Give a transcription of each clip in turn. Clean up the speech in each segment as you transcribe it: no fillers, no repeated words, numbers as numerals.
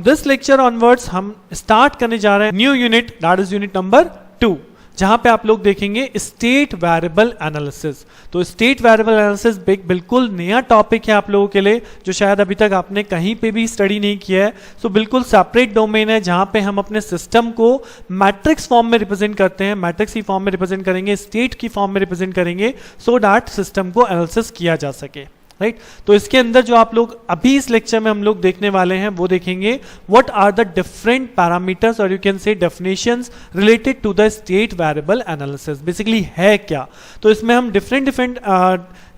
From this lecture onwards हम start करने जा रहे हैं new unit, that is unit number 2, जहां पे आप लोग देखेंगे स्टेट वेरिएबल एनालिसिस। तो स्टेट वेरिएबल एनालिसिस बिल्कुल नया टॉपिक है आप लोगों के लिए, जो शायद अभी तक आपने कहीं पे भी स्टडी नहीं किया है। सो बिल्कुल सेपरेट डोमेन है जहां पे हम अपने सिस्टम को मैट्रिक्स फॉर्म में रिप्रेजेंट करते हैं, मैट्रिक्स की फॉर्म में रिप्रेजेंट करेंगे, स्टेट की फॉर्म में रिप्रेजेंट करेंगे, सो दैट सिस्टम को एनालिसिस किया जा सके। राइट तो इसके अंदर जो आप लोग अभी इस लेक्चर में हम लोग देखने वाले हैं वो देखेंगे what are the different parameters और you can say definitions related to the state variable analysis. Basically है क्या, तो इसमें हम डिफरेंट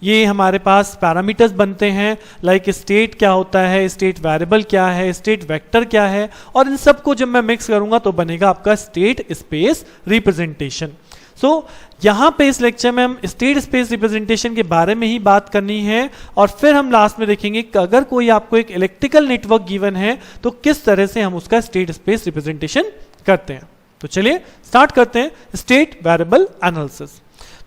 ये हमारे पास पैरामीटर्स बनते हैं, लाइक स्टेट क्या होता है, स्टेट वेरिएबल क्या है, स्टेट वेक्टर क्या है, और इन सबको जब मैं मिक्स करूंगा तो बनेगा आपका स्टेट स्पेस रिप्रेजेंटेशन। सो यहां पे इस लेक्चर में हम स्टेट स्पेस रिप्रेजेंटेशन के बारे में ही बात करनी है, और फिर हम लास्ट में देखेंगे कि अगर कोई आपको एक इलेक्ट्रिकल नेटवर्क गिवन है तो किस तरह से हम उसका स्टेट स्पेस रिप्रेजेंटेशन करते हैं। तो चलिए स्टार्ट करते हैं स्टेट वेरिएबल एनालिसिस।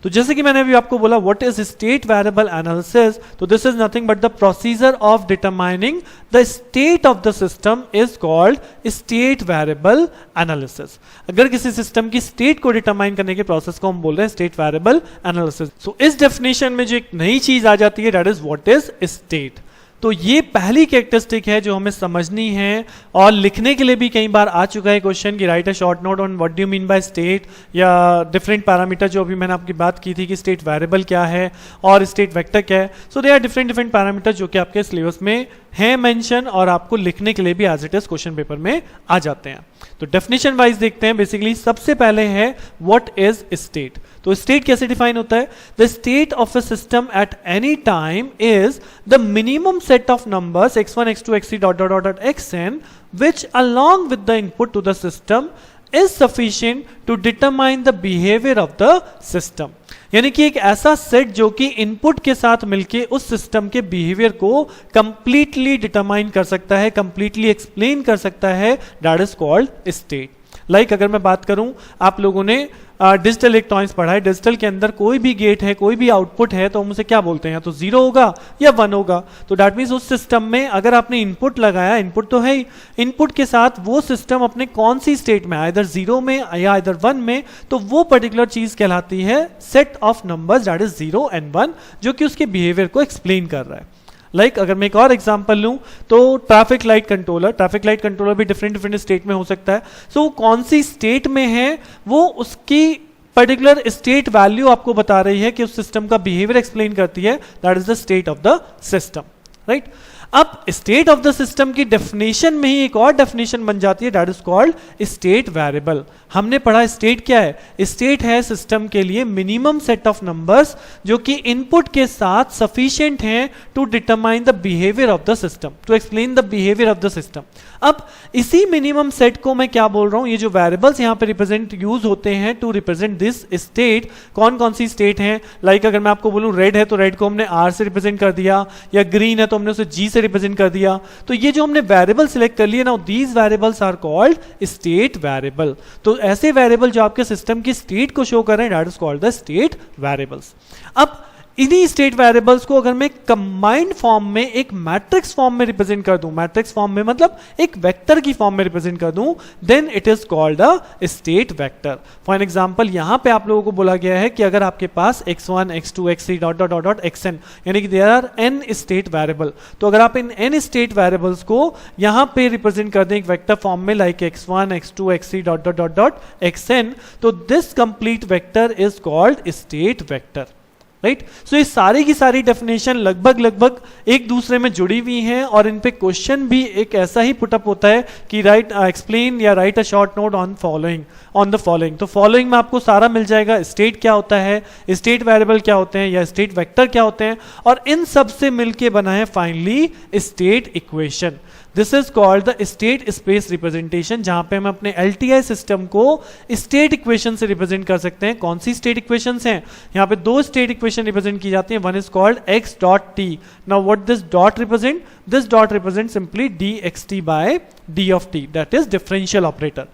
तो जैसे कि मैंने अभी आपको बोला what is state variable analysis, तो this is nothing but the procedure of determining the state of the system is called state variable analysis. अगर किसी सिस्टम की स्टेट को डिटरमाइन करने के प्रोसेस को हम बोल रहे हैं स्टेट वेरिएबल एनालिसिस। सो इस डेफिनेशन में जो एक नई चीज आ जाती है that is what is state. तो ये पहली कैरेक्टरिस्टिक है जो हमें समझनी है, और लिखने के लिए भी कई बार आ चुका है क्वेश्चन कि right a short note on what do you mean by state, या डिफरेंट पैरामीटर जो अभी मैंने आपकी बात की थी कि स्टेट वेरिएबल क्या है और स्टेट वेक्टर क्या है। सो दे आर डिफरेंट पैरामीटर जो कि आपके सिलेबस में है मेंशन, और आपको लिखने के लिए भी as it is question paper में आ जाते हैं। तो डेफिनेशन वाइज देखते हैं। बेसिकली सबसे पहले है व्हाट इज स्टेट। तो स्टेट कैसे डिफाइन होता है, the state of a system at any time is the minimum set of numbers x1 x2 x3 dot dot dot xn which along with the input to the system is sufficient to determine the behavior of the system। यानी कि एक ऐसा set जो कि input के साथ मिलके उस सिस्टम के बिहेवियर को कंप्लीटली डिटरमाइन कर सकता है, कंप्लीटली एक्सप्लेन कर सकता है, that is called state. Like अगर मैं बात करूं, आप लोगों ने डिजिटल इलेक्ट्रॉनिक्स पढ़ा है, डिजिटल के अंदर कोई भी गेट है, कोई भी आउटपुट है, तो हम उसे क्या बोलते हैं, या तो 0 होगा या 1 होगा। तो दैट मीन्स उस सिस्टम में अगर आपने इनपुट लगाया, इनपुट तो है ही, इनपुट के साथ वो सिस्टम अपने कौन सी स्टेट में, आइदर 0 में या आइदर 1 में, तो वो पर्टिकुलर चीज कहलाती है set of numbers that is 0 and 1, जो कि उसके बिहेवियर को एक्सप्लेन कर रहा है। लाइक अगर मैं एक और एग्जांपल लूं तो ट्रैफिक लाइट कंट्रोलर भी डिफरेंट स्टेट में हो सकता है। सो कौन सी स्टेट में है वो उसकी पर्टिकुलर स्टेट वैल्यू आपको बता रही है कि उस सिस्टम का बिहेवियर एक्सप्लेन करती है, that is the state of the system. Right अब स्टेट ऑफ द सिस्टम की डेफिनेशन में ही एक और डेफिनेशन बन जाती है, that is called state variable. हमने पढ़ा स्टेट क्या है, स्टेट है सिस्टम के लिए मिनिमम सेट ऑफ नंबर्स जो कि इनपुट के साथ सफिशिएंट हैं to determine the behaviour of the system, to explain the behaviour of the system. अब इसी मिनिमम सेट को मैं क्या बोल रहा हूं, ये जो वेरिएबल्स यहां पे रिप्रेजेंट यूज होते हैं टू रिप्रेजेंट दिस स्टेट, कौन कौन सी स्टेट हैं। लाइक अगर मैं आपको बोलूं रेड है तो रेड को हमने R से रिप्रेजेंट कर दिया, या ग्रीन है तो हमने उसे G से रिप्रेजेंट कर दिया। तो ये जो हमने वेरिएबल सिलेक्ट कर लिए ना, these variables are called state variable. तो ऐसे वेरिएबल जो आपके सिस्टम की स्टेट को शो कर रहे हैं, that is called the state variables. अब इन्हीं स्टेट वेरिएबल्स को अगर मैं कंबाइंड फॉर्म में एक मैट्रिक्स फॉर्म में रिप्रेजेंट कर दूं, मैट्रिक्स फॉर्म में मतलब एक वेक्टर की फॉर्म में रिप्रेजेंट कर दूं, then it is called a state vector. For example यहां पे आप लोगों को बोला गया है कि अगर आपके पास x1 x2 x3 dot dot dot xn, यानी कि there are n state variable, तो अगर आप इन n स्टेट वेरिएबल्स को यहां पे रिप्रेजेंट कर दें एक वेक्टर फॉर्म में, like x1 x2 x3 dot dot dot dot xn, तो this complete vector is called state vector. Right so ये सारी की सारी डेफिनेशन लगभग एक दूसरे में जुड़ी हुई हैं, और इन पे क्वेश्चन भी एक ऐसा ही पुटअप होता है कि राइट एक्सप्लेन या right a short note on the following. तो फॉलोइंग में आपको सारा मिल जाएगा, स्टेट क्या होता है, स्टेट वेरिएबल क्या होते हैं, या स्टेट वेक्टर क्या होते हैं, और इन सब से मिलके बना है finally state equation. This is called the state space representation, जहां पे हम अपने LTI सिस्टम को स्टेट इक्वेशन से रिप्रेजेंट कर सकते हैं। कौन सी स्टेट इक्वेशंस हैं, यहां पे 2 स्टेट इक्वेशन रिप्रेजेंट की जाती हैं, one is called x dot t। Now what this dot represent, this dot represent simply dxt by d of t, that is differential operator,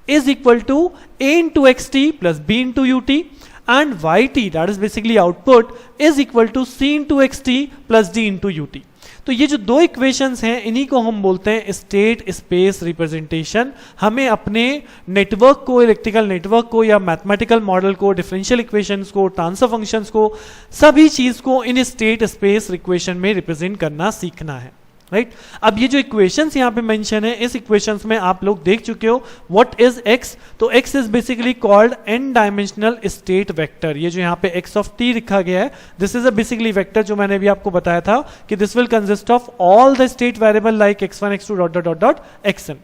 is equal to a into xt plus b into ut। and yt, that is basically output, is equal to c into xt plus d into ut. तो ये जो दो equations हैं इन्हीं को हम बोलते हैं स्टेट स्पेस रिप्रेजेंटेशन। हमें अपने नेटवर्क को, इलेक्ट्रिकल नेटवर्क को या मैथमेटिकल मॉडल को, डिफरेंशियल इक्वेशंस को, ट्रांसफर फंक्शंस को, सभी चीज को इन स्टेट स्पेस इक्वेशन में रिप्रेजेंट करना सीखना है, राइट। अब ये जो इक्वेशंस यहाँ पे मेंशन है, इस इक्वेशंस में आप लोग देख चुके हो व्हाट इज एक्स। तो x is basically called n dimensional state vector. ये जो यहाँ पे x ऑफ t लिखा गया है, this is a basically vector, जो मैंने भी आपको बताया था कि this will consist of all the state variable like x1 x2 dot dot dot dot xn।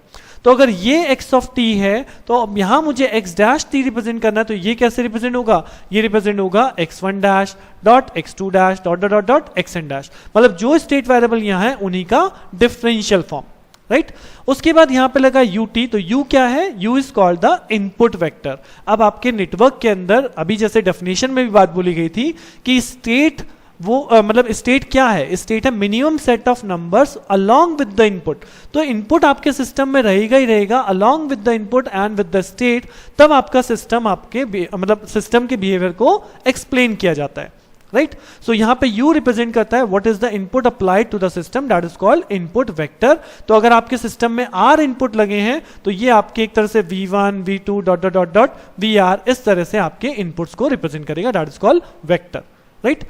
तो अगर ये x ऑफ t है तो अब यहां मुझे x डैश t रिप्रेजेंट करना है, तो ये कैसे रिप्रेजेंट होगा, ये रिप्रेजेंट होगा x1 dash dot x2 dash dot dot dot dot xn dash, मतलब जो स्टेट वेरिएबल यहां है उन्हीं का डिफरेंशियल फॉर्म, राइट। उसके बाद यहां पे लगा ut, तो u क्या है, u is called the input vector. अब आपके नेटवर्क के अंदर अभी जैसे डेफिनेशन में भी बात बोली गई थी कि स्टेट वो मतलब स्टेट क्या है, स्टेट है minimum set of numbers along with the input. तो इनपुट आपके सिस्टम में रहेगा ही रहेगा along with the input and with the state, तब आपका सिस्टम आपके मतलब सिस्टम के बिहेवियर को एक्सप्लेन किया जाता है, राइट। सो यहाँ पे u रिप्रेजेंट करता है what is the input applied to the system, that is called input vector. तो अगर आपके सिस्टम में r इनपुट लगे हैं तो ये आपके एक तरह से v1 v2 dot dot dot dot vr इस तरह से आपके इनपुट्स को रिप्रेजेंट करेगा, that is called vector, right.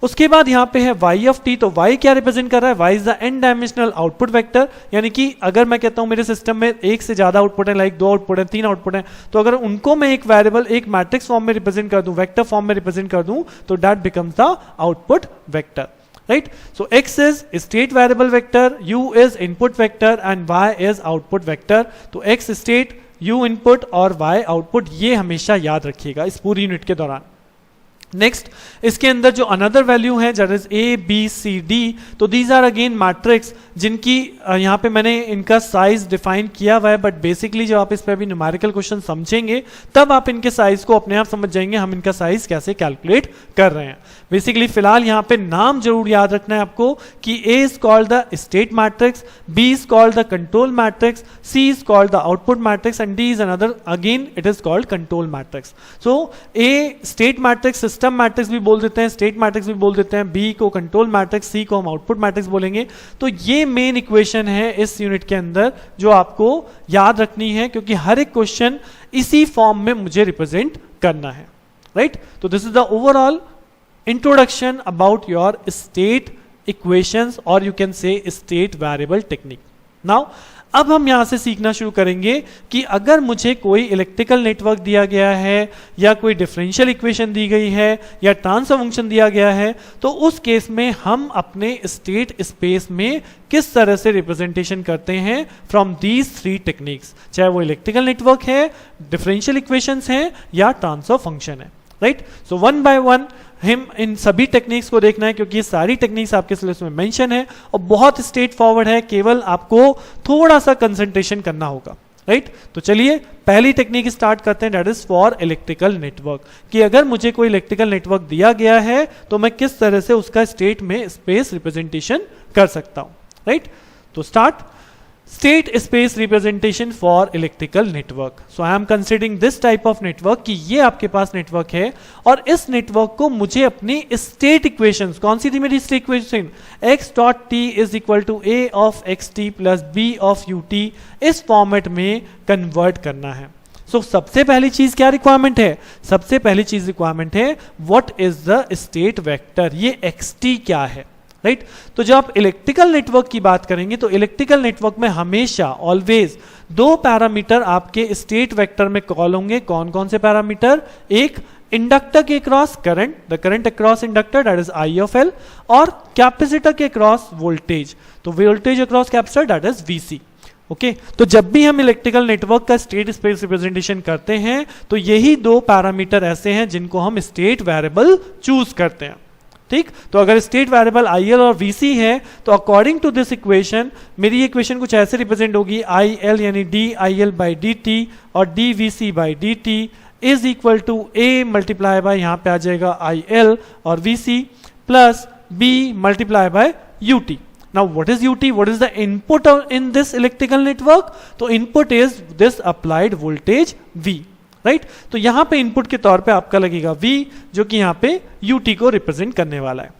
उसके बाद यहां पे है y ऑफ t, तो y क्या रिप्रेजेंट कर रहा है, y is the n dimensional output vector. यानी कि अगर मैं कहता हूं मेरे सिस्टम में एक से ज्यादा आउटपुट है, लाइक 2 आउटपुट है, 3 आउटपुट है, तो अगर उनको मैं एक वेरिएबल एक मैट्रिक्स फॉर्म में रिप्रेजेंट कर दूं, वेक्टर फॉर्म में रिप्रेजेंट कर दूं, तो that becomes the output vector, right. So x is state variable vector, u is input vector and y is output vector. तो x स्टेट, u इनपुट और y output, ये हमेशा याद रखिएगा इस पूरी यूनिट के दौरान। नेक्स्ट, इसके अंदर जो अनदर वैल्यू है that is A B C D, तो दीज आर अगेन मैट्रिक्स जिनकी यहाँ पे मैंने इनका साइज डिफाइन किया हुआ है, बट बेसिकली जब आप इस पे अभी न्यूमेरिकल क्वेश्चन समझेंगे तब आप इनके साइज को अपने आप समझ जाएंगे हम इनका साइज कैसे कैलकुलेट कर रहे हैं। बेसिकली फिलहाल यहाँ पे नाम जरूर याद रखना है आपको कि A is called the state matrix, B is called the control matrix, C is called the output matrix and D is another again it is called control matrix. So A state matrix, system matrix भी बोल देते हैं, state matrix भी बोल देते हैं, B को control matrix, सी को हम आउटपुट मैट्रिक्स बोलेंगे। तो ये मेन इक्वेशन है इस यूनिट के अंदर जो आपको याद रखनी है, क्योंकि हर एक क्वेश्चन इसी फॉर्म में मुझे रिप्रेजेंट करना है, राइट। तो this is the overall introduction about your state equations और you can say state variable technique. Now अब हम यहां से सीखना शुरू करेंगे कि अगर मुझे कोई इलेक्ट्रिकल नेटवर्क दिया गया है या कोई डिफरेंशियल इक्वेशन दी गई है या ट्रांसफर फंक्शन दिया गया है, तो उस केस में हम अपने स्टेट स्पेस में किस तरह से रिप्रेजेंटेशन करते हैं फ्रॉम दीज 3 टेक्निक्स, चाहे वो इलेक्ट्रिकल नेटवर्क है, डिफरेंशियल इक्वेशंस हैं या ट्रांसफर फंक्शन है, right. So one by one हम इन सभी टेक्निक्स को देखना है, क्योंकि ये सारी टेक्निक्स आपके सिलेबस में मेंशन है और बहुत स्ट्रेट फॉरवर्ड है, केवल आपको थोड़ा सा कंसंट्रेशन करना होगा, राइट। तो चलिए पहली टेक्निक स्टार्ट करते हैं, that is for electrical network, कि अगर मुझे कोई इलेक्ट्रिकल नेटवर्क दिया गया है तो मैं किस तरह से उसका स्टेट में स्पेस रिप्रेजेंटेशन कर सकता हूं, राइट। तो start state space representation for electrical network. So I am considering this type of network कि ये आपके पास नेटवर्क है और इस नेटवर्क को मुझे अपनी स्टेट इक्वेशंस, कौन सी थी मेरी state equation, x dot t is equal to a of xt plus b of ut, इस फॉर्मेट में कन्वर्ट करना है। सो सबसे पहली चीज क्या रिक्वायरमेंट है, सबसे पहली चीज रिक्वायरमेंट है what is the state vector, ये xt क्या है, राइट। तो जब आप इलेक्ट्रिकल नेटवर्क की बात करेंगे तो इलेक्ट्रिकल नेटवर्क में हमेशा ऑलवेज 2 पैरामीटर आपके स्टेट वेक्टर में कॉल होंगे। कौन कौन से पैरामीटर, एक इंडक्टर के across current, the current across inductor that is I of L, और कैपेसिटर के अक्रॉस वोल्टेज, तो voltage across capacitor that is VC। Okay, तो जब भी हम इलेक्ट्रिकल नेटवर्क का स्टेट स्पेस रिप्रेजेंटेशन करते हैं तो यही 2 पैरामीटर ऐसे हैं जिनको हम स्टेट वेरिएबल चूज करते हैं, ठीक। तो अगर स्टेट वेरिएबल IL और VC है तो अकॉर्डिंग टू दिस इक्वेशन मेरी इक्वेशन कुछ ऐसे रिप्रेजेंट होगी, IL यानी DIL बाई DT और DVC by DT is equal to A multiply by, यहां पे आ जाएगा IL और VC plus B multiply by UT। Now what is UT? What is the input in this electrical network? तो input is this applied voltage V, right. तो यहां पे input के तौर पे आपका लगेगा V, जो कि यहां पे UT को रिप्रेजेंट करने वाला है।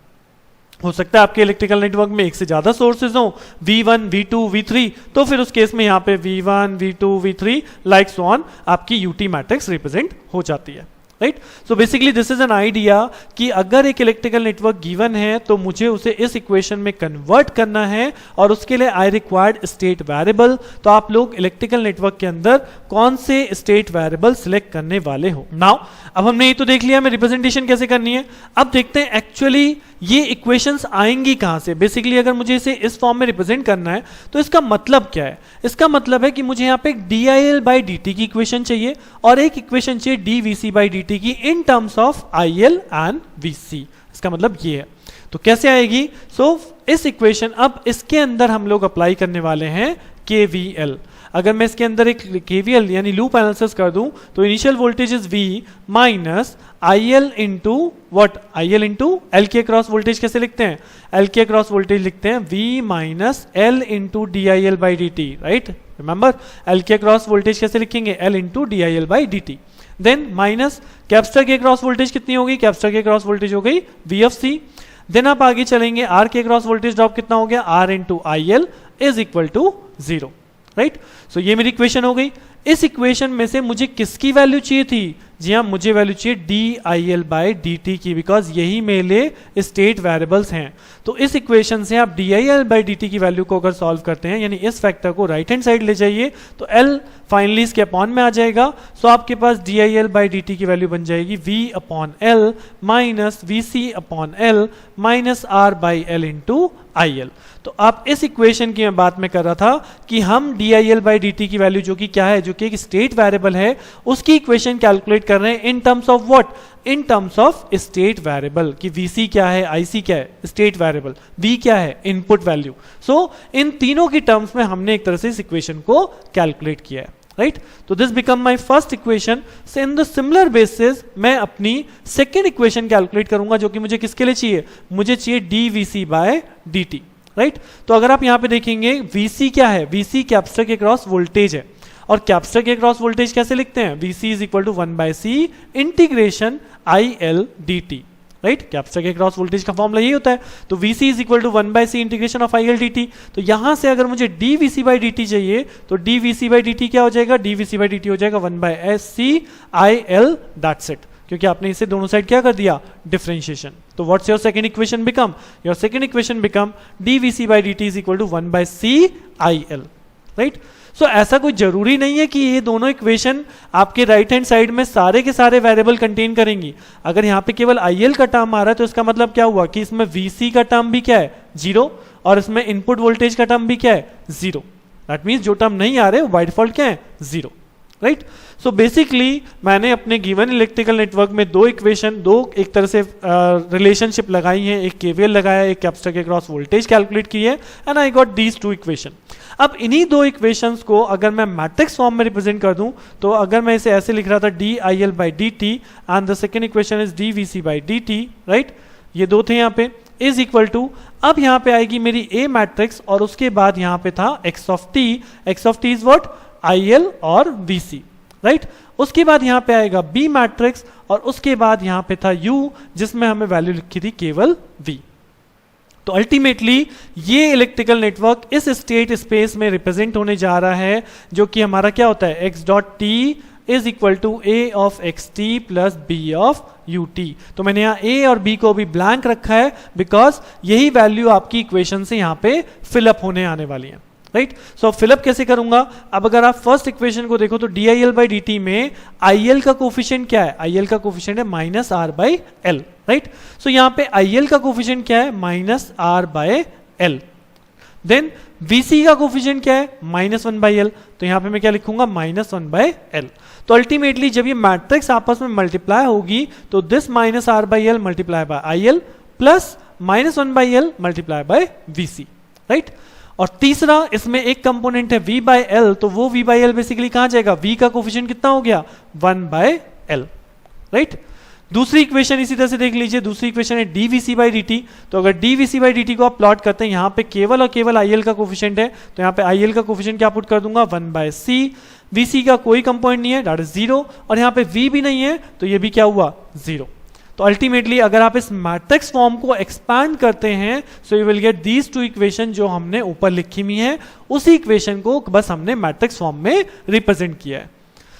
हो सकता है आपके इलेक्ट्रिकल नेटवर्क में एक से ज्यादा सोर्सेज हो, V1, V2, V3, तो फिर उस केस में यहां पे V1, V2, V3 like so on आपकी UT मैट्रिक्स रिप्रेजेंट हो जाती है, right. So basically this is an idea कि अगर एक इलेक्ट्रिकल नेटवर्क गिवन है तो मुझे उसे इस इक्वेशन में कन्वर्ट करना है और उसके लिए आई रिक्वायर्ड स्टेट वेरिएबल। तो आप लोग इलेक्ट्रिकल नेटवर्क के अंदर कौन से स्टेट वेरिएबल सिलेक्ट करने वाले हो। नाउ अब हमने ये तो देख लिया हमें रिप्रेजेंटेशन कैसे करनी है। अब देखते हैं एक्चुअली ये इक्वेशंस आएंगी कहां से। बेसिकली अगर मुझे इसे इस फॉर्म में रिप्रेजेंट करना है तो इसका मतलब क्या है? इसका मतलब है कि मुझे यहां पे एक DIL/dt की इक्वेशन चाहिए और एक इक्वेशन चाहिए dVC/dt की in terms of IL and VC। इसका मतलब ये है। तो कैसे आएगी? इस इक्वेशन, अब इसके अंदर हम लोग अप्लाई करने वाले हैं KVL। अगर मैं इसके अंदर एक KVL यानी लूप एनालिसिस कर दूं तो initial voltage is V minus IL into what, IL into L के क्रॉस वोल्टेज कैसे लिखते हैं? L के क्रॉस वोल्टेज लिखते हैं V minus L into DIL/dt, right. Remember L के क्रॉस वोल्टेज कैसे लिखेंगे? L into DIL/dt। Then minus capacitor के क्रॉस वोल्टेज कितनी होगी? कैपेसिटर के क्रॉस वोल्टेज हो गई V ऑफ C। देन आप आगे चलेंगे, R के क्रॉस वोल्टेज ड्रॉप कितना हो गया? R into IL is equal to 0, right. So ये मेरी इक्वेशन हो गई। इस इक्वेशन में से मुझे किसकी वैल्यू चाहिए थी? जी हाँ, मुझे वैल्यू चाहिए DIL/dt की, बिकॉज यही मेरे स्टेट वेरिएबल्स हैं। तो इस इक्वेशन से आप DIL/dt की वैल्यू को अगर सॉल्व करते हैं, यानी इस फैक्टर को राइट हैंड साइड ले जाइए तो L फाइनली इसके अपॉन में आ जाएगा। सो आपके पास DIL/dt की वैल्यू बन जाएगी V/L minus VC/L minus R/L into IL। तो आप इस इक्वेशन की मैं बात में कर रहा था कि हम DIL/dt की वैल्यू जो कि क्या है, जो कि एक स्टेट वेरिएबल है, उसकी इक्वेशन कैलकुलेट कर रहे हैं in terms of what? In terms of state variable कि VC क्या है, IC क्या है, स्टेट वेरिएबल, V क्या है, इनपुट वैल्यू। सो इन तीनों की टर्म्स में हमने एक तरह से इस इक्वेशन को कैलकुलेट किया है, राइट। तो this become my first equation. So in the similar basis मैं अपनी सेकेंड इक्वेशन कैलकुलेट करूंगा, जो कि मुझे किसके लिए चाहिए? मुझे चाहिए dVC/dt, राइट। तो अगर आप यहां पे देखेंगे VC क्या है? VC कैपेसिटर के क्रॉस वोल्टेज है, और कैपेसिटर के क्रॉस वोल्टेज कैसे लिखते हैं? VC is equal to 1/C integration IL dt, right. Capacitor के क्रॉस वोल्टेज का फॉर्मूला यही होता है। तो VC is equal to 1/C integration of IL dt। तो यहां से अगर मुझे dVC/dt चाहिए तो dVC/dt क्या हो जाएगा? dVC/dt हो जाएगा 1/SC IL, दैट्स इट। क्योंकि आपने इसे दोनों साइड क्या कर दिया? डिफरेंशिएशन। तो what's your second equation become? Your second equation become dVC/dt is equal to 1/C IL, right. So ऐसा कोई जरूरी नहीं है कि ये दोनों इक्वेशन आपके राइट हैंड साइड में सारे के सारे वेरिएबल कंटेन करेंगी। अगर यहाँ पे केवल IL का टर्म आ रहा है तो इसका मतलब क्या हुआ कि इसमें VC का टर्म भी क्या है? 0, और इसमें इनपुट वोल्टेज का टर्म भी क्या है? 0। दैट मीन्स जो टर्म नहीं आ रहे वो बाय डिफॉल्ट क्या है? 0, राइट। सो बेसिकली मैंने अपने गिवन इलेक्ट्रिकल नेटवर्क में दो इक्वेशन, दो एक तरह से रिलेशनशिप लगाई हैं, एक KVL लगाया, एक कैपेसिटर के क्रॉस वोल्टेज कैलकुलेट की है, and I got these two equation. अब इन्हीं दो इक्वेशंस को अगर मैं मैट्रिक्स फॉर्म में रिप्रेजेंट कर दूं तो अगर मैं इसे ऐसे लिख रहा था DIL/dt and the second equation is dVC/dt, right. ये दो थे यहाँ पे, इज इक्वल टू, अब यहाँ पे आएगी मेरी A मैट्रिक्स और उसके बाद यहाँ पे था x of t is what? IL और VC, राइट। उसके बाद यहाँ पे आएगा B मैट्रिक्स और उसके बाद यहाँ पे था U, जिसमें हमें वैल्यू लिखी थी केवल V। तो अल्टीमेटली ये इलेक्ट्रिकल नेटवर्क इस स्टेट स्पेस में रिप्रेजेंट होने जा रहा है, जो कि हमारा क्या होता है? x.t is equal to A of xt plus B of ut। तो मैंने यहाँ A और B को भी ब्लैंक रखा है बिकॉज यही वैल्यू आपकी इक्वेशन से यहाँ पे फिलअप होने आने वाली है, राइट। सो फिलअप कैसे करूंगा? अब अगर आप फर्स्ट इक्वेशन को देखो तो DIL/dt में IL का कोफिशिएंट क्या है? IL का कोफिशिएंट है माइनस R/L, राइट। सो यहाँ पे IL का कोफिशिएंट क्या है? Minus R/L। देन VC का कोफिशिएंट क्या है? Minus 1/L। तो यहाँ पे मैं क्या लिखूंगा? Minus 1/L। तो अल्टीमेटली जब ये मैट्रिक्स आपस में मल्टीप्लाई होगी तो this minus R/L multiply by IL plus minus 1/L multiply by VC, right. और तीसरा इसमें एक कंपोनेंट है V/L, तो वो V/L बेसिकली कहां जाएगा? V का कोफिशिएंट कितना हो गया? 1/L, right. दूसरी इक्वेशन इसी तरह से देख लीजिए, दूसरी इक्वेशन है dvc बाई dt। तो अगर dvc बाई dt को आप प्लॉट करते हैं, यहाँ पे केवल और केवल IL का कोफिशिएंट है, तो यहाँ पे IL का कोफिशिएंट क्या पुट कर दूंगा 1/c। vc का कोई कंपोनेंट नहीं है, दैट इज 0, और यहाँ पे v भी नहीं है, तो ये भी क्या हुआ 0। तो अल्टीमेटली अगर आप इस मैट्रिक्स फॉर्म को एक्सपैंड करते हैं, so you will get these two equation जो हमने ऊपर लिखी हुई है, उसी इक्वेशन को बस हमने मैट्रिक्स फॉर्म में रिप्रेजेंट किया है।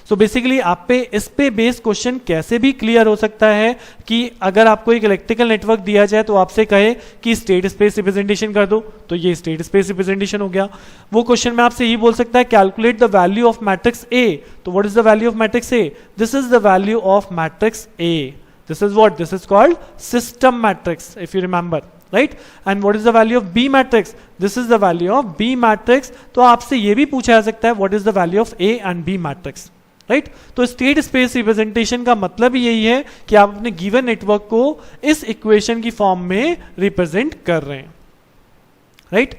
सो बेसिकली आप पे इस पे बेस्ड क्वेश्चन कैसे भी क्लियर हो सकता है कि अगर आपको एक इलेक्ट्रिकल नेटवर्क दिया जाए तो आपसे कहे कि स्टेट स्पेस रिप्रेजेंटेशन कर दो, तो ये स्टेट स्पेस रिप्रेजेंटेशन हो गया। वो क्वेश्चन में आपसे ये बोल सकता है calculate the value of matrix A, तो what is the value of matrix A? This is the value of matrix A. This is what? This is called system matrix, if you remember, right? And what is the value of B matrix? This is the value of B matrix. तो आपसे ये भी पूछा जा सकता है what is the value of A and B matrix, right? तो state space representation का मतलब ही यही है कि आप अपने गिवन नेटवर्क को इस इक्वेशन की फॉर्म में रिप्रेजेंट कर रहे हैं, right?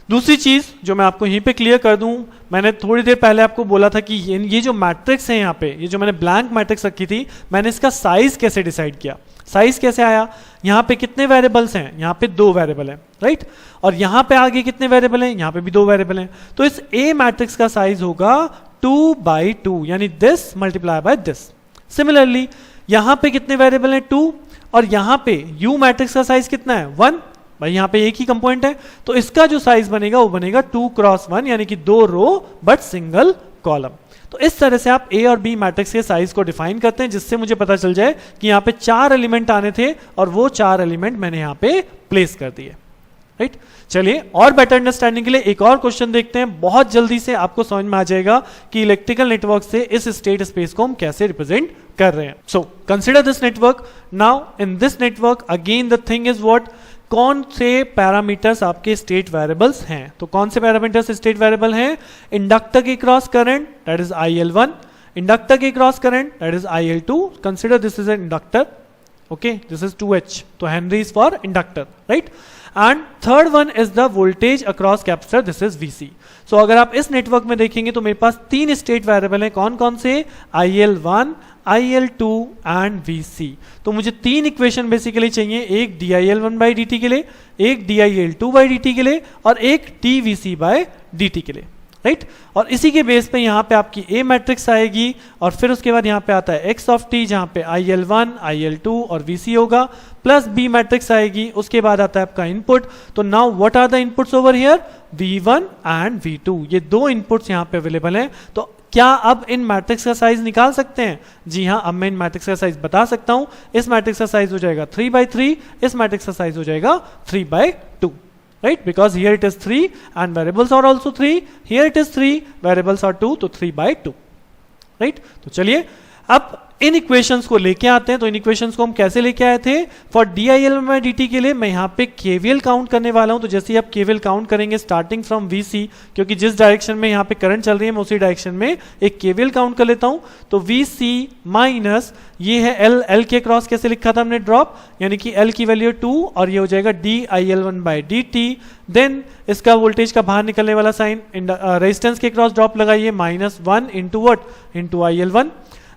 दूसरी चीज जो मैं आपको यहीं पे क्लियर कर दूं, मैंने थोड़ी देर पहले आपको बोला था कि ये जो मैट्रिक्स है यहाँ पे, ये जो मैंने ब्लैंक मैट्रिक्स रखी थी, मैंने इसका साइज कैसे डिसाइड किया? साइज कैसे आया? यहाँ पे कितने वेरिएबल्स हैं? यहाँ पे 2 वेरिएबल हैं, राइट? और यहाँ पे आगे कितने वेरिएबल हैं? यहाँ पे भी 2 वेरिएबल हैं। तो इस ए मैट्रिक्स का साइज होगा 2/2, यानी this multiply by this. Similarly यहाँ पे कितने वेरिएबल हैं? 2, और यहाँ पे यू मैट्रिक्स का साइज कितना है? 1। भाई यहाँ पे एक ही कंपोनेंट है, तो इसका जो साइज बनेगा वो बनेगा 2x1, यानी कि 2 रो बट सिंगल कॉलम। तो इस तरह से आप ए और बी मैट्रिक्स के साइज को डिफाइन करते हैं, जिससे मुझे पता चल जाए कि यहाँ पे 4 एलिमेंट आने थे और वो 4 एलिमेंट मैंने यहाँ पे प्लेस कर दिए, राइट? चलिए और बेटर अंडरस्टैंडिंग के लिए एक और क्वेश्चन देखते हैं। बहुत जल्दी से आपको समझ में आ जाएगा कि इलेक्ट्रिकल नेटवर्क से इस स्टेट स्पेस को हम कैसे रिप्रेजेंट कर रहे हैं। So consider this network. Now in this network again the thing is what, कौन से पैरामीटर्स आपके स्टेट वेरिएबल्स हैं? तो कौन से पैरामीटर्स स्टेट वेरिएबल हैं? इंडक्टर के cross current, that is IL1, inductor के cross current, that is IL2। Consider this is an inductor, okay, this is 2H, तो henry is for inductor, right? And third one is the voltage across capacitor, this is VC। So अगर आप इस network में देखेंगे तो मेरे पास 3 state variable हैं। कौन कौन से? IL1, IL2 and VC। तो मुझे 3 इक्वेशन बेसिकली चाहिए, एक dIL1/dt के लिए, एक dIL2/dt के लिए, और एक dVC/dt के लिए, राइट? और इसी के बेस पे यहाँ पे आपकी A मैट्रिक्स आएगी, और फिर उसके बाद यहाँ पे आता है x ऑफ t, जहाँ पे IL1, IL2 और VC होगा, प्लस B मैट्रिक्स आएगी, उसके बाद आता है आपका इनपुट। तो now what are the inputs over here? V1 and V2, ये 2 इनपुट्स यहाँ पे अवेलेबल हैं। तो क्या अब इन मैट्रिक्स का साइज निकाल सकते हैं? जी हाँ, अब मैं इन मैट्रिक्स का साइज बता सकता हूं। इस मैट्रिक्स का साइज हो जाएगा 3/3, इस मैट्रिक्स का साइज हो जाएगा 3/2, right? Because here it is 3 and variables are also 3, here it is 3, variables are 2, तो 3/2, right? तो चलिए अब इन इक्वेशंस को लेके आते हैं। तो इन इक्वेशंस को हम कैसे लेके आए थे? फॉर dIL/dt के लिए मैं यहाँ पे KVL काउंट करने वाला हूँ। तो जैसे ही आप KVL काउंट करेंगे स्टार्टिंग फ्रॉम VC, क्योंकि जिस डायरेक्शन में यहाँ पे करंट चल रही है मैं उसी डायरेक्शन में एक KVL काउंट कर लेता हूँ। तो VC माइनस ये है L के क्रॉस कैसे लिखा था हमने? ड्रॉप, यानी कि L की वैल्यू 2 और ये हो जाएगा dIL1/dt। देन इसका वोल्टेज का बाहर निकलने वाला साइन, रेजिस्टेंस के क्रॉस ड्रॉप लगाइए, -1 into what? Into IL1।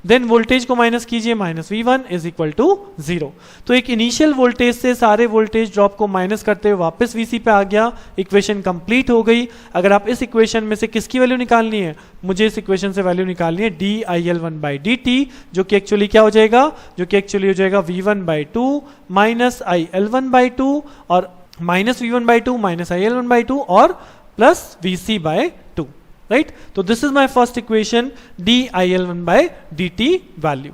Then voltage को माइनस कीजिए, -V1 इज इक्वल टू 0। तो एक इनिशियल वोल्टेज से सारे वोल्टेज ड्रॉप को माइनस करते हुए वापस VC पे आ गया। इक्वेशन कंप्लीट हो गई। अगर आप इस इक्वेशन में से किसकी वैल्यू निकालनी है? मुझे इस इक्वेशन से वैल्यू निकालनी है dIL1/dt, जो कि एक्चुअली क्या हो जाएगा? जो कि एक्चुअली हो जाएगा V1/2 माइनस IL1/2 और -V1/2 माइनस IL1/2 और प्लस VC/2, right? तो this is my first equation, dIL1/dt value,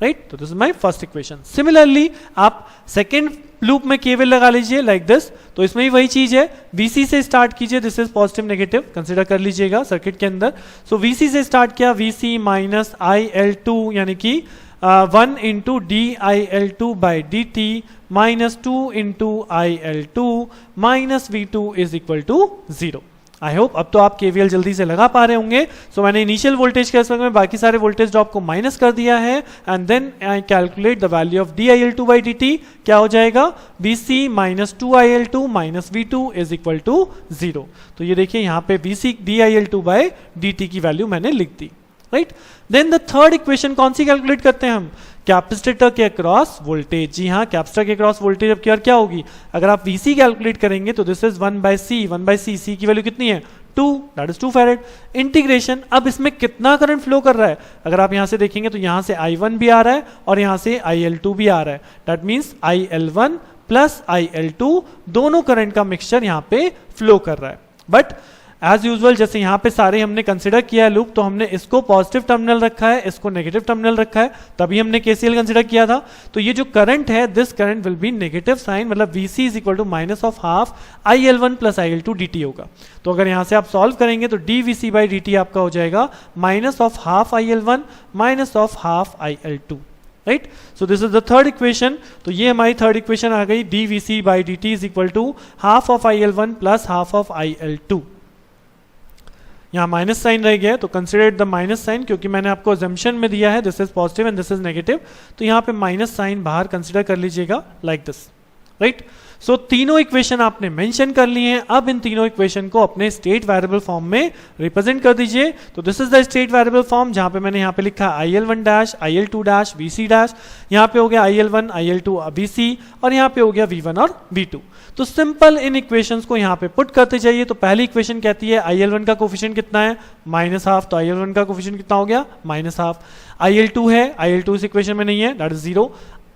right? तो this is my first equation. Similarly आप second लूप में KVL लगा लीजिए like this। तो इसमें भी वही चीज है, VC से स्टार्ट कीजिए, this is positive negative consider कर लीजिएगा सर्किट के अंदर। सो VC से स्टार्ट किया, VC माइनस IL2, यानी कि 1 into dIL2/dt minus 2 into IL2 minus V2 is equal to 0। I hope अब तो आप KVL जल्दी से लगा पा रहे होंगे। सो मैंने इनिशियल वोल्टेज के रेस्पेक्ट में बाकी सारे वोल्टेज ड्रॉप को माइनस कर दिया है, and then I calculate the value of dIL2/dt। क्या हो जाएगा? VC minus 2IL2 minus V2 is equal to 0। तो ये देखिए यहाँ पे VC dIL2/dt की वैल्यू मैंने लिख दी, right? Then the third equation कौन सी कैलकुलेट करते हैं हम? कैपेसिटर के अक्रॉस वोल्टेज। जी हाँ, कैपेसिटर के अक्रॉस वोल्टेज अब क्या होगी, अगर आप VC कैलकुलेट करेंगे तो दिस इज 1/C C की वैल्यू कितनी है 2, दैट इज 2 फैरेड। इंटीग्रेशन, अब इसमें कितना करंट फ्लो कर रहा है, अगर आप यहां से देखेंगे तो यहां से I1 भी आ रहा है और यहां से IL2 भी आ रहा है, that means IL1 plus IL2 दोनों करंट का मिक्सचर यहां पे फ्लो कर रहा है। बट एज यूजुअल जैसे यहाँ पे सारे हमने कंसिडर किया है लूप, तो हमने इसको पॉजिटिव टर्मिनल रखा है, इसको नेगेटिव टर्मिनल रखा है, तभी हमने KCL कंसिडर किया था। तो ये जो करंट है, this current will be negative sign, मतलब VC is equal to minus of half IL1 plus IL2 dt होगा। तो अगर यहाँ से आप सॉल्व करेंगे तो dVC बाई dt आपका हो जाएगा minus of half IL1 minus of half IL2, right. So this is the third equation. तो ये हमारी थर्ड इक्वेशन आ गई, dVC by dt is equal to half of IL1 plus half of IL2। यहाँ minus sign रह गया है तो कंसिडर द माइनस साइन, क्योंकि मैंने आपको अजम्पशन में दिया है this is positive and this is negative, तो यहाँ पे माइनस साइन बाहर कंसिडर कर लीजिएगा लाइक दिस, राइट। सो तीनों इक्वेशन आपने मेंशन कर लिए हैं। अब इन तीनों इक्वेशन को अपने स्टेट वेरिएबल फॉर्म में रिप्रेजेंट कर दीजिए। तो this is the state variable form, जहां पे मैंने यहाँ पे लिखा IL1 dash IL2 dash VC dash, यहाँ पे हो गया IL1 IL2 VC और यहाँ पे हो गया V1 और V2। तो सिंपल इन इक्वेशंस को यहाँ पे पुट करते जाइए। तो पहली इक्वेशन कहती है IL1 का कोफिशिएंट कितना है माइनस हाफ, तो IL1 का कोफिशिएंट कितना हो गया माइनस हाफ। IL2 है, IL2 इस इक्वेशन में नहीं है, दैट इज 0।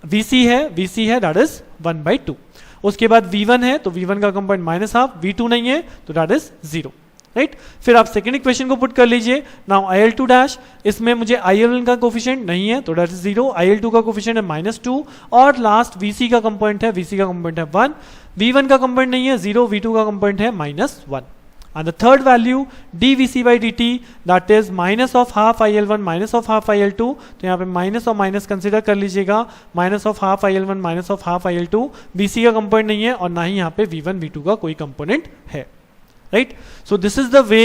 VC है दैट इज 1/2। उसके बाद V1 है, तो V1 का कंपोनेंट माइनस हाफ, V2 नहीं है तो दैट इज 0, राइट। फिर आप सेकंड इक्वेशन को पुट कर लीजिए। नाउ IL2 डैश, इसमें मुझे IL1 का कोफिशिएंट नहीं है तो दैट इज 0, IL2 का कोफिशिएंट है -2 और लास्ट VC का कंपोनेंट है, VC का कंपोनेंट है 1, V1 का कंपोनेंट नहीं है 0, V2 का कंपोनेंट है -1। And the third value dVC by dt that is minus of half IL1 minus of half IL2, तो यहाँ पे माइनस और माइनस कंसिडर कर लीजिएगा, minus of half IL1 minus of half IL2, VC का component नहीं है और ना ही यहाँ पे V1 V2 का कोई कंपोनेंट है, right. So this is the way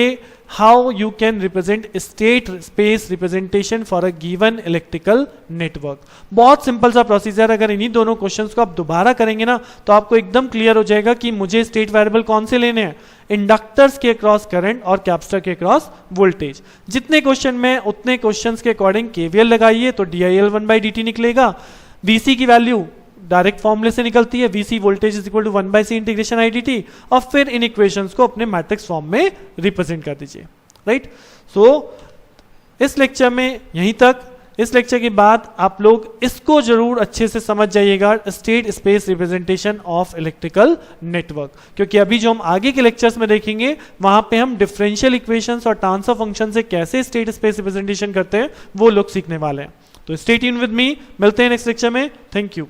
how you can represent state space representation for a given electrical network. बहुत सिंपल सा प्रोसीजर, अगर इन्हीं दोनों क्वेश्चंस को आप दोबारा करेंगे ना तो आपको एकदम क्लियर हो जाएगा कि मुझे स्टेट वेरिएबल कौन से लेने हैं, इंडक्टर्स के अक्रॉस करंट और कैपेसिटर के अक्रॉस वोल्टेज। जितने क्वेश्चन में उतने क्वेश्चंस के अकॉर्डिंग KVL लगाइए तो dIL1/dt निकलेगा। VC की वैल्यू डायरेक्ट फॉर्मूले से निकलती है, VC voltage is equal to 1/C integration IDT, और फिर इन इक्वेशंस को अपने मैट्रिक्स फॉर्म में रिप्रेजेंट कर दीजिए, राइट। सो इस लेक्चर में यहीं तक। इस लेक्चर के बाद आप लोग इसको जरूर अच्छे से समझ जाइएगा, state space representation of electrical network, क्योंकि अभी जो हम आगे के लेक्चर्स में देखेंगे वहां पे हम डिफरेंशियल इक्वेशंस और ट्रांसफर फंक्शन से कैसे स्टेट स्पेस रिप्रेजेंटेशन करते हैं वो लोग सीखने वाले हैं। तो स्टे ट्यून्ड विद मी, मिलते हैं नेक्स्ट लेक्चर में। Thank you.